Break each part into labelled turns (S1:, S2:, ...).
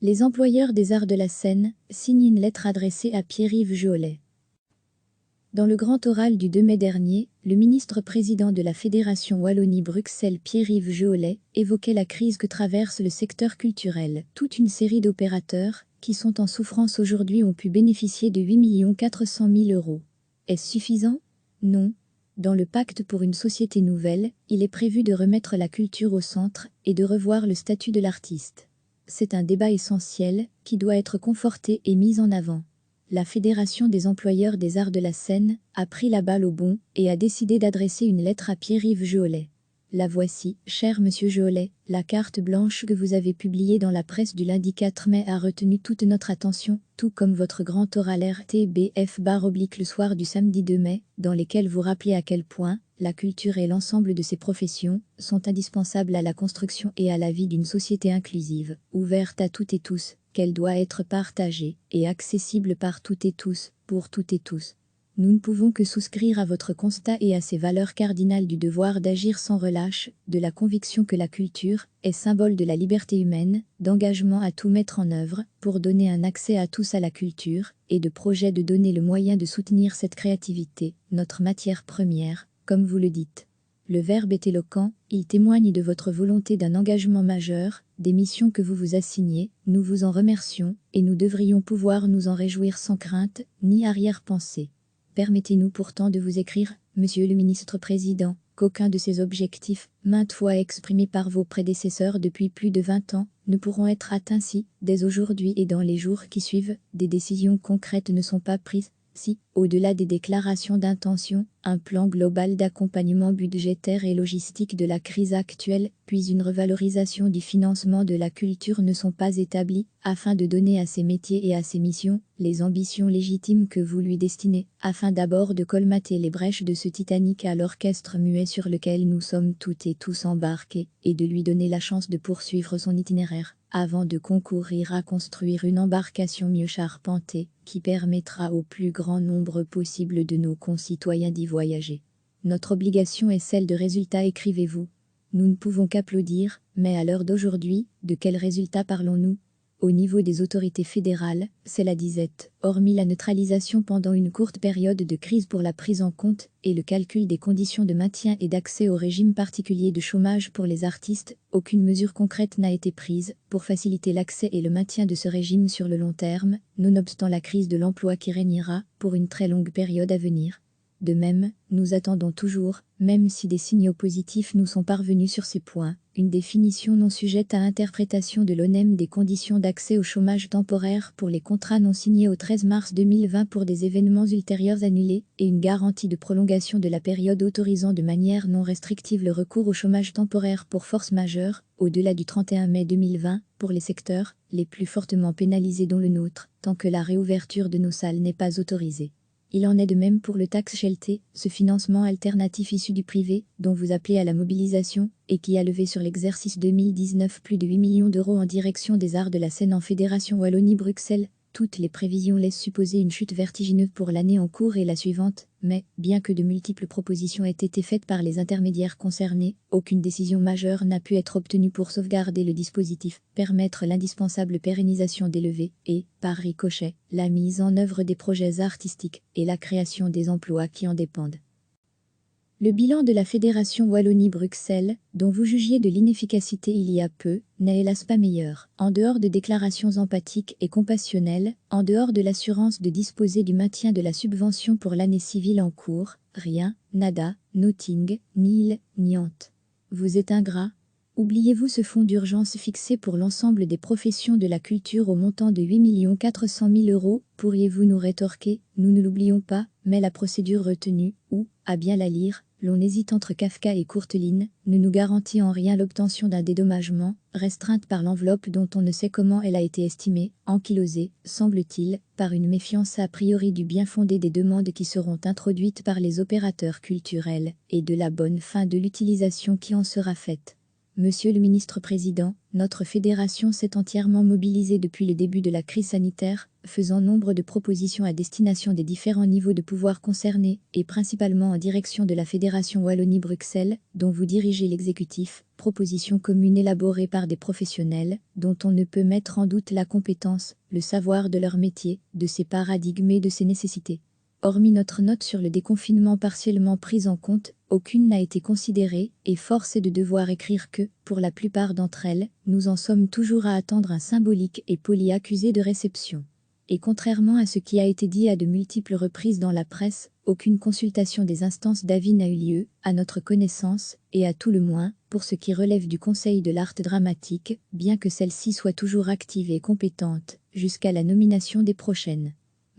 S1: Les employeurs des arts de la scène signent une lettre adressée à Pierre-Yves Jehollet. Dans le grand oral du 2 mai dernier, le ministre-président de la Fédération Wallonie-Bruxelles Pierre-Yves Jehollet évoquait la crise que traverse le secteur culturel. Toute une série d'opérateurs qui sont en souffrance aujourd'hui ont pu bénéficier de 8 400 000 €. Est-ce suffisant? Non. Dans le pacte pour une société nouvelle, il est prévu de remettre la culture au centre et de revoir le statut de l'artiste. C'est un débat essentiel qui doit être conforté et mis en avant. La Fédération des employeurs des arts de la scène a pris la balle au bond et a décidé d'adresser une lettre à Pierre-Yves Jehollet. La voici, cher monsieur Jehollet, la carte blanche que vous avez publiée dans la presse du lundi 4 mai a retenu toute notre attention, tout comme votre grand oral RTBF/le soir du samedi 2 mai, dans lesquels vous rappelez à quel point la culture et l'ensemble de ses professions sont indispensables à la construction et à la vie d'une société inclusive, ouverte à toutes et tous, qu'elle doit être partagée et accessible par toutes et tous, pour toutes et tous. Nous ne pouvons que souscrire à votre constat et à ces valeurs cardinales du devoir d'agir sans relâche, de la conviction que la culture est symbole de la liberté humaine, d'engagement à tout mettre en œuvre pour donner un accès à tous à la culture, et de projet de donner le moyen de soutenir cette créativité, notre matière première, comme vous le dites. Le verbe est éloquent, il témoigne de votre volonté d'un engagement majeur, des missions que vous vous assignez, nous vous en remercions, et nous devrions pouvoir nous en réjouir sans crainte, ni arrière-pensée. Permettez-nous pourtant de vous écrire, monsieur le ministre-président, qu'aucun de ces objectifs, maintes fois exprimés par vos prédécesseurs depuis plus de 20 ans, ne pourront être atteints si, dès aujourd'hui et dans les jours qui suivent, des décisions concrètes ne sont pas prises. Si, au-delà des déclarations d'intention, un plan global d'accompagnement budgétaire et logistique de la crise actuelle, puis une revalorisation du financement de la culture ne sont pas établis, afin de donner à ces métiers et à ces missions les ambitions légitimes que vous lui destinez, afin d'abord de colmater les brèches de ce Titanic à l'orchestre muet sur lequel nous sommes toutes et tous embarqués, et de lui donner la chance de poursuivre son itinéraire, avant de concourir à construire une embarcation mieux charpentée, qui permettra au plus grand nombre possible de nos concitoyens d'y voyager. Notre obligation est celle de résultats, écrivez-vous. Nous ne pouvons qu'applaudir, mais à l'heure d'aujourd'hui, de quels résultats parlons-nous? Au niveau des autorités fédérales, c'est la disette, hormis la neutralisation pendant une courte période de crise pour la prise en compte et le calcul des conditions de maintien et d'accès au régime particulier de chômage pour les artistes, aucune mesure concrète n'a été prise pour faciliter l'accès et le maintien de ce régime sur le long terme, nonobstant la crise de l'emploi qui régnera pour une très longue période à venir. De même, nous attendons toujours, même si des signaux positifs nous sont parvenus sur ces points, une définition non sujette à interprétation de l'ONEM des conditions d'accès au chômage temporaire pour les contrats non signés au 13 mars 2020 pour des événements ultérieurs annulés, et une garantie de prolongation de la période autorisant de manière non restrictive le recours au chômage temporaire pour force majeure, au-delà du 31 mai 2020, pour les secteurs les plus fortement pénalisés dont le nôtre, tant que la réouverture de nos salles n'est pas autorisée. Il en est de même pour le taxe Shelter, ce financement alternatif issu du privé, dont vous appelez à la mobilisation, et qui a levé sur l'exercice 2019 plus de 8 millions d'euros en direction des arts de la scène en Fédération Wallonie-Bruxelles. Toutes les prévisions laissent supposer une chute vertigineuse pour l'année en cours et la suivante, mais, bien que de multiples propositions aient été faites par les intermédiaires concernés, aucune décision majeure n'a pu être obtenue pour sauvegarder le dispositif, permettre l'indispensable pérennisation des levées et, par ricochet, la mise en œuvre des projets artistiques et la création des emplois qui en dépendent. Le bilan de la Fédération Wallonie-Bruxelles, dont vous jugiez de l'inefficacité il y a peu, n'est hélas pas meilleur. En dehors de déclarations empathiques et compassionnelles, en dehors de l'assurance de disposer du maintien de la subvention pour l'année civile en cours, rien, nada, nothing, nil, niente. Vous êtes ingrat. Oubliez-vous ce fonds d'urgence fixé pour l'ensemble des professions de la culture au montant de 8 400 000 €, pourriez-vous nous rétorquer, nous ne l'oublions pas, mais la procédure retenue, ou, à bien la lire, l'on hésite entre Kafka et Courteline, ne nous garantit en rien l'obtention d'un dédommagement, restreinte par l'enveloppe dont on ne sait comment elle a été estimée, ankylosée, semble-t-il, par une méfiance a priori du bien fondé des demandes qui seront introduites par les opérateurs culturels, et de la bonne fin de l'utilisation qui en sera faite. Monsieur le ministre-président, notre fédération s'est entièrement mobilisée depuis le début de la crise sanitaire, faisant nombre de propositions à destination des différents niveaux de pouvoir concernés, et principalement en direction de la Fédération Wallonie-Bruxelles, dont vous dirigez l'exécutif, propositions communes élaborées par des professionnels, dont on ne peut mettre en doute la compétence, le savoir de leur métier, de ses paradigmes et de ses nécessités. Hormis notre note sur le déconfinement partiellement prise en compte, aucune n'a été considérée, et force est de devoir écrire que, pour la plupart d'entre elles, nous en sommes toujours à attendre un symbolique et poli accusé de réception. Et contrairement à ce qui a été dit à de multiples reprises dans la presse, aucune consultation des instances d'avis n'a eu lieu, à notre connaissance, et à tout le moins, pour ce qui relève du Conseil de l'art dramatique, bien que celle-ci soit toujours active et compétente, jusqu'à la nomination des prochaines.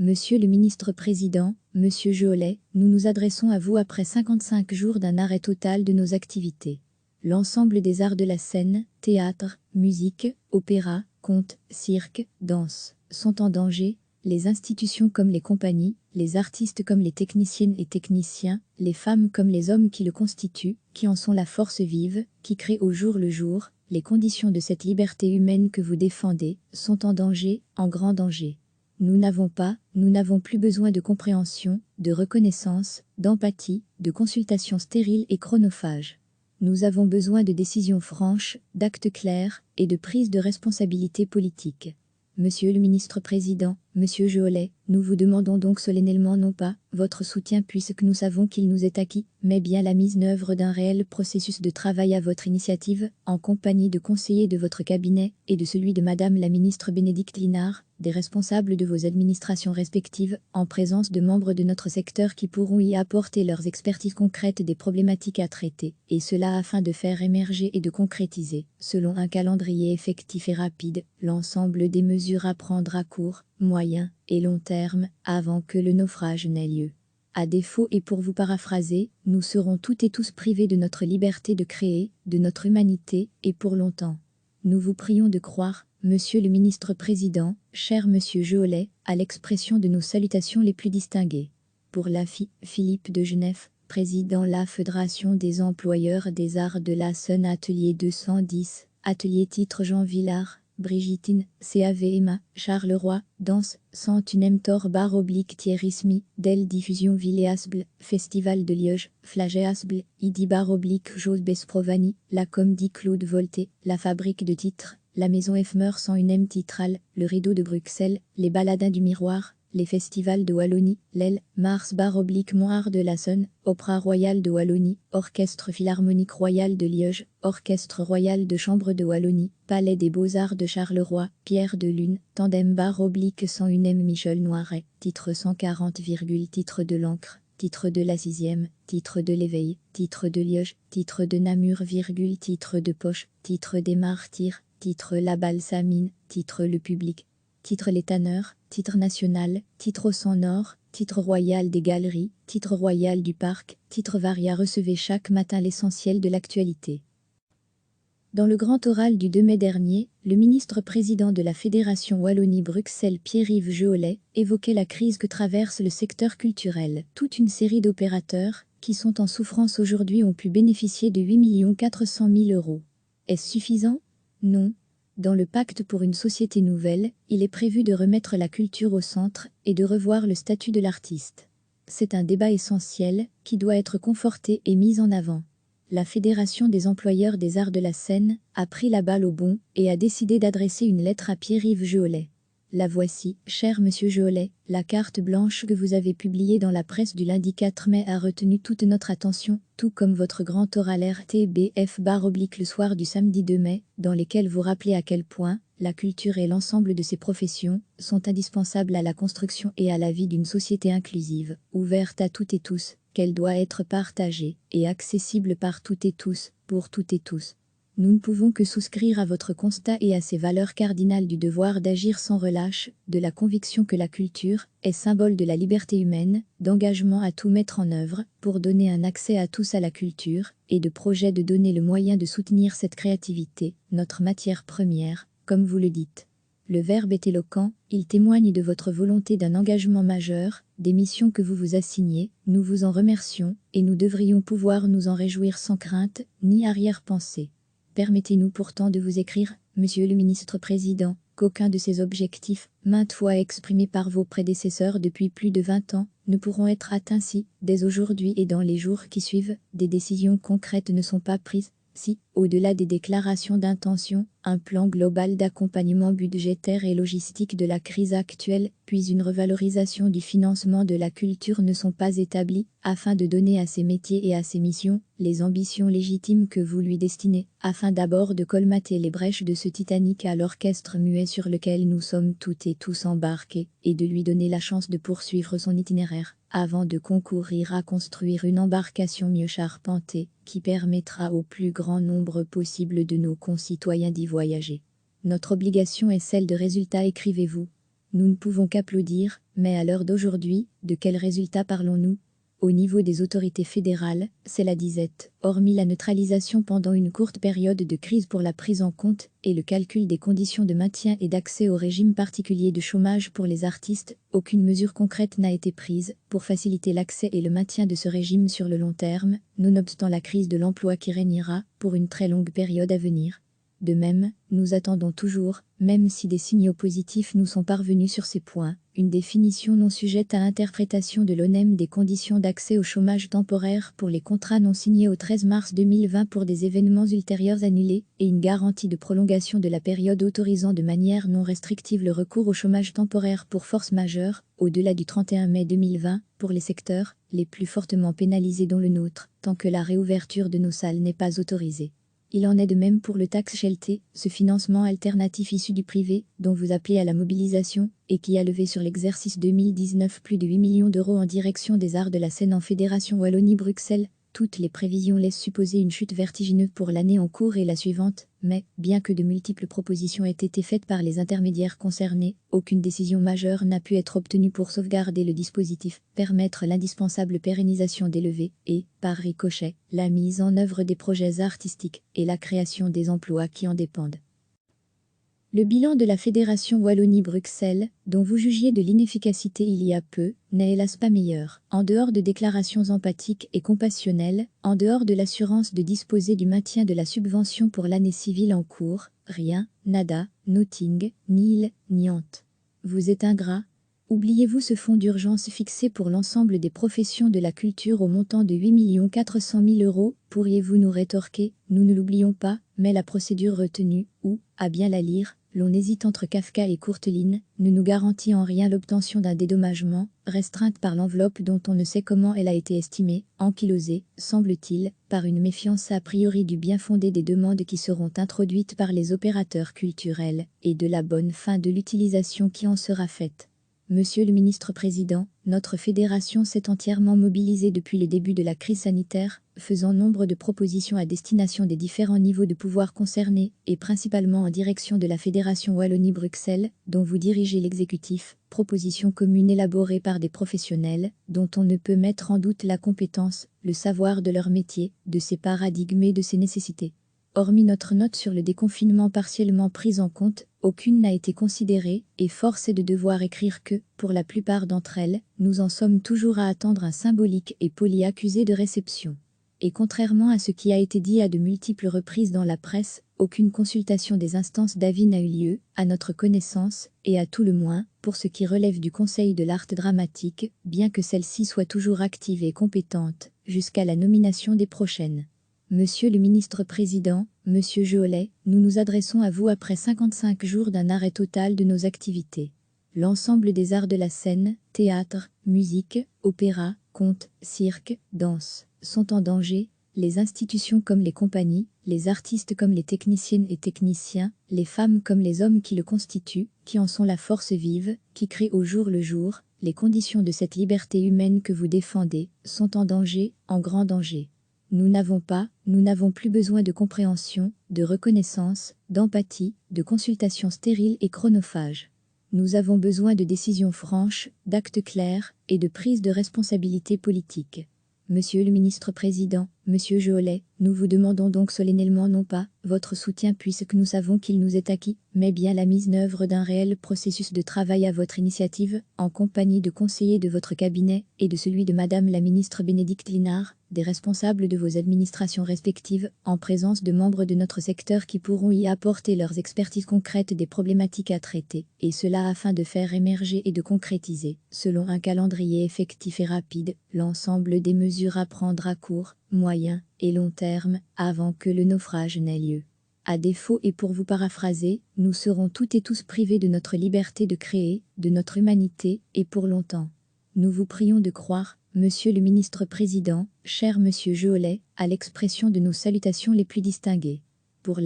S1: Monsieur le ministre-président, Monsieur Jolet, nous nous adressons à vous après 55 jours d'un arrêt total de nos activités. L'ensemble des arts de la scène, théâtre, musique, opéra, conte, cirque, danse, sont en danger, les institutions comme les compagnies, les artistes comme les techniciennes et techniciens, les femmes comme les hommes qui le constituent, qui en sont la force vive, qui créent au jour le jour, les conditions de cette liberté humaine que vous défendez, sont en danger, en grand danger. Nous n'avons plus besoin de compréhension, de reconnaissance, d'empathie, de consultations stériles et chronophages. Nous avons besoin de décisions franches, d'actes clairs et de prise de responsabilité politique. Monsieur le ministre-président, Monsieur Jolet, nous vous demandons donc solennellement non pas votre soutien puisque nous savons qu'il nous est acquis, mais bien la mise en œuvre d'un réel processus de travail à votre initiative, en compagnie de conseillers de votre cabinet et de celui de Madame la ministre Bénédicte Linard, des responsables de vos administrations respectives, en présence de membres de notre secteur qui pourront y apporter leurs expertises concrètes des problématiques à traiter, et cela afin de faire émerger et de concrétiser, selon un calendrier effectif et rapide, l'ensemble des mesures à prendre à court, moyen et long terme, avant que le naufrage n'ait lieu. À défaut et pour vous paraphraser, nous serons toutes et tous privés de notre liberté de créer, de notre humanité, et pour longtemps. Nous vous prions de croire, Monsieur le ministre-président, cher Monsieur Jolet, à l'expression de nos salutations les plus distinguées. Pour la Philippe de Genève, président la Fédération des employeurs des arts de la Seine Atelier 210, Atelier titre Jean Villard, Brigitine, CAVMA, Charleroi, Danse, Centunem Tor / Thierry Smi, Del Diffusion Villéasble, Festival de Liège, Flagéasble, Idi / Jose Besprovani, La Comédie Claude Volté, La Fabrique de Titres, La Maison Efmer sans une M titrale, Le Rideau de Bruxelles, Les Baladins du Miroir, les festivals de Wallonie, l'Aile, Mars / Moire de la Saône, Opéra Royal de Wallonie, Orchestre Philharmonique Royal de Liège, Orchestre Royal de Chambre de Wallonie, Palais des Beaux-Arts de Charleroi, Pierre de Lune, Tandem / 101 M Michel Noiret, titre 140, titre de l'encre, titre de la 6e, titre de l'éveil, titre de Liège, titre de Namur, titre de poche, titre des martyrs, titre la balsamine, titre le public, titre les tanneurs, titre national, titre au sang nord, titre royal des galeries, titre royal du parc, titre varia. Recevez chaque matin l'essentiel de l'actualité. Dans le grand oral du 2 mai dernier, le ministre-président de la Fédération Wallonie-Bruxelles Pierre-Yves Jolet évoquait la crise que traverse le secteur culturel. Toute une série d'opérateurs, qui sont en souffrance aujourd'hui, ont pu bénéficier de 8 400 000 €. Est-ce suffisant? Non. Dans le pacte pour une société nouvelle, il est prévu de remettre la culture au centre et de revoir le statut de l'artiste. C'est un débat essentiel qui doit être conforté et mis en avant. La Fédération des employeurs des arts de la scène a pris la balle au bond et a décidé d'adresser une lettre à Pierre-Yves Jolet. La voici, cher Monsieur Jolet, la carte blanche que vous avez publiée dans la presse du lundi 4 mai a retenu toute notre attention, tout comme votre grand oral RTBF / le soir du samedi 2 mai, dans lesquels vous rappelez à quel point la culture et l'ensemble de ses professions sont indispensables à la construction et à la vie d'une société inclusive, ouverte à toutes et tous, qu'elle doit être partagée et accessible par toutes et tous, pour toutes et tous. Nous ne pouvons que souscrire à votre constat et à ces valeurs cardinales du devoir d'agir sans relâche, de la conviction que la culture est symbole de la liberté humaine, d'engagement à tout mettre en œuvre pour donner un accès à tous à la culture, et de projet de donner le moyen de soutenir cette créativité, notre matière première, comme vous le dites. Le verbe est éloquent, il témoigne de votre volonté d'un engagement majeur, des missions que vous vous assignez, nous vous en remercions, et nous devrions pouvoir nous en réjouir sans crainte, ni arrière-pensée. Permettez-nous pourtant de vous écrire, Monsieur le ministre-président, qu'aucun de ces objectifs, maintes fois exprimés par vos prédécesseurs depuis plus de 20 ans, ne pourront être atteints si, dès aujourd'hui et dans les jours qui suivent, des décisions concrètes ne sont pas prises. Si, au-delà des déclarations d'intention, un plan global d'accompagnement budgétaire et logistique de la crise actuelle, puis une revalorisation du financement de la culture ne sont pas établis, afin de donner à ces métiers et à ces missions les ambitions légitimes que vous lui destinez, afin d'abord de colmater les brèches de ce Titanic à l'orchestre muet sur lequel nous sommes toutes et tous embarqués, et de lui donner la chance de poursuivre son itinéraire, avant de concourir à construire une embarcation mieux charpentée, qui permettra au plus grand nombre possible de nos concitoyens d'y voyager. Notre obligation est celle de résultats, écrivez-vous. Nous ne pouvons qu'applaudir, mais à l'heure d'aujourd'hui, de quels résultats parlons-nous? Au niveau des autorités fédérales, c'est la disette, hormis la neutralisation pendant une courte période de crise pour la prise en compte et le calcul des conditions de maintien et d'accès au régime particulier de chômage pour les artistes, aucune mesure concrète n'a été prise pour faciliter l'accès et le maintien de ce régime sur le long terme, nonobstant la crise de l'emploi qui régnera pour une très longue période à venir. De même, nous attendons toujours, même si des signaux positifs nous sont parvenus sur ces points, une définition non sujette à interprétation de l'ONEM des conditions d'accès au chômage temporaire pour les contrats non signés au 13 mars 2020 pour des événements ultérieurs annulés et une garantie de prolongation de la période autorisant de manière non restrictive le recours au chômage temporaire pour force majeure, au-delà du 31 mai 2020, pour les secteurs les plus fortement pénalisés dont le nôtre, tant que la réouverture de nos salles n'est pas autorisée. Il en est de même pour le taxe Shelter, ce financement alternatif issu du privé, dont vous appelez à la mobilisation, et qui a levé sur l'exercice 2019 plus de 8 millions d'euros en direction des arts de la scène en Fédération Wallonie-Bruxelles. Toutes les prévisions laissent supposer une chute vertigineuse pour l'année en cours et la suivante, mais, bien que de multiples propositions aient été faites par les intermédiaires concernés, aucune décision majeure n'a pu être obtenue pour sauvegarder le dispositif, permettre l'indispensable pérennisation des levées et, par ricochet, la mise en œuvre des projets artistiques et la création des emplois qui en dépendent. Le bilan de la Fédération Wallonie-Bruxelles, dont vous jugiez de l'inefficacité il y a peu, n'est hélas pas meilleur. En dehors de déclarations empathiques et compassionnelles, en dehors de l'assurance de disposer du maintien de la subvention pour l'année civile en cours, rien, nada, nothing, nil, niente. Vous êtes ingrat. Oubliez-vous ce fonds d'urgence fixé pour l'ensemble des professions de la culture au montant de 8 400 000 €, pourriez-vous nous rétorquer, nous ne l'oublions pas, mais la procédure retenue, ou, à bien la lire, l'on hésite entre Kafka et Courteline, ne nous garantit en rien l'obtention d'un dédommagement, restreinte par l'enveloppe dont on ne sait comment elle a été estimée, ankylosée, semble-t-il, par une méfiance a priori du bien fondé des demandes qui seront introduites par les opérateurs culturels, et de la bonne fin de l'utilisation qui en sera faite. Monsieur le ministre-président, notre fédération s'est entièrement mobilisée depuis le début de la crise sanitaire, faisant nombre de propositions à destination des différents niveaux de pouvoir concernés, et principalement en direction de la Fédération Wallonie-Bruxelles, dont vous dirigez l'exécutif, propositions communes élaborées par des professionnels, dont on ne peut mettre en doute la compétence, le savoir de leur métier, de ses paradigmes et de ses nécessités. Hormis notre note sur le déconfinement partiellement prise en compte, aucune n'a été considérée, et force est de devoir écrire que, pour la plupart d'entre elles, nous en sommes toujours à attendre un symbolique et poli accusé de réception. Et contrairement à ce qui a été dit à de multiples reprises dans la presse, aucune consultation des instances d'avis n'a eu lieu, à notre connaissance, et à tout le moins, pour ce qui relève du Conseil de l'art dramatique, bien que celle-ci soit toujours active et compétente, jusqu'à la nomination des prochaines. Monsieur le ministre-président, Monsieur Jolet, nous nous adressons à vous après 55 jours d'un arrêt total de nos activités. L'ensemble des arts de la scène, théâtre, musique, opéra, conte, cirque, danse, sont en danger, les institutions comme les compagnies, les artistes comme les techniciennes et techniciens, les femmes comme les hommes qui le constituent, qui en sont la force vive, qui créent au jour le jour, les conditions de cette liberté humaine que vous défendez, sont en danger, en grand danger. Nous n'avons plus besoin de compréhension, de reconnaissance, d'empathie, de consultations stériles et chronophages. Nous avons besoin de décisions franches, d'actes clairs et de prise de responsabilité politique. Monsieur le ministre-président, Monsieur Jolet, nous vous demandons donc solennellement non pas votre soutien puisque nous savons qu'il nous est acquis, mais bien la mise en œuvre d'un réel processus de travail à votre initiative, en compagnie de conseillers de votre cabinet et de celui de Madame la ministre Bénédicte Linard, des responsables de vos administrations respectives, en présence de membres de notre secteur qui pourront y apporter leurs expertises concrètes des problématiques à traiter, et cela afin de faire émerger et de concrétiser, selon un calendrier effectif et rapide, l'ensemble des mesures à prendre à court, moyen et long terme, avant que le naufrage n'ait lieu. À défaut, et pour vous paraphraser, nous serons toutes et tous privés de notre liberté de créer, de notre humanité, et pour longtemps. Nous vous prions de croire, Monsieur le ministre-président, cher Monsieur Jolet, à l'expression de nos salutations les plus distinguées. Pour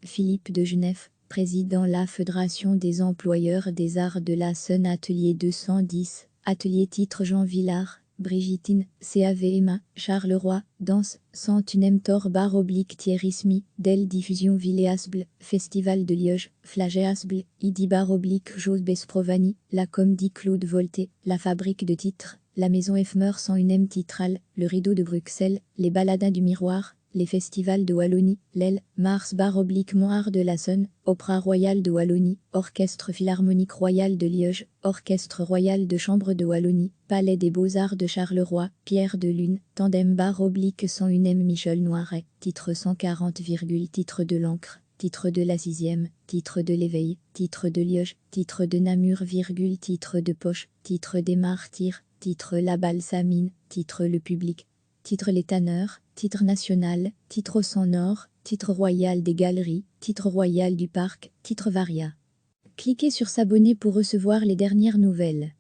S1: Philippe de Genève, président la Fédération des employeurs des arts de la Seine, atelier 210, atelier titre Jean Villard, Brigitine, CAVMA, Charleroi, Danse, Centunem Tor bar oblique Thierry Smi, Del Diffusion Villéasble, Festival de Liège, Flagéasble, Idi bar oblique Jos Besprovani, La Comédie Claude Volté, La Fabrique de titres, La Maison Éphémère 101 Titral, Le Rideau de Bruxelles, Les Baladins du Miroir, les festivals de Wallonie, l'Aile, Mars bar oblique Montard de la Sonne, Opéra Royal de Wallonie, Orchestre Philharmonique Royal de Liège, Orchestre Royal de Chambre de Wallonie, Palais des Beaux-Arts de Charleroi, Pierre de Lune, Tandem bar oblique 101 Michel Noiret, titre 140, titre de l'encre, titre de la 6e, titre de l'éveil, titre de Liège, titre de Namur, titre de poche, titre des martyrs, titre la balsamine, titre le public, titre les tanneurs, titre national, titre au sang nord, titre royal des galeries, titre royal du parc, titre varia. Cliquez sur s'abonner pour recevoir les dernières nouvelles.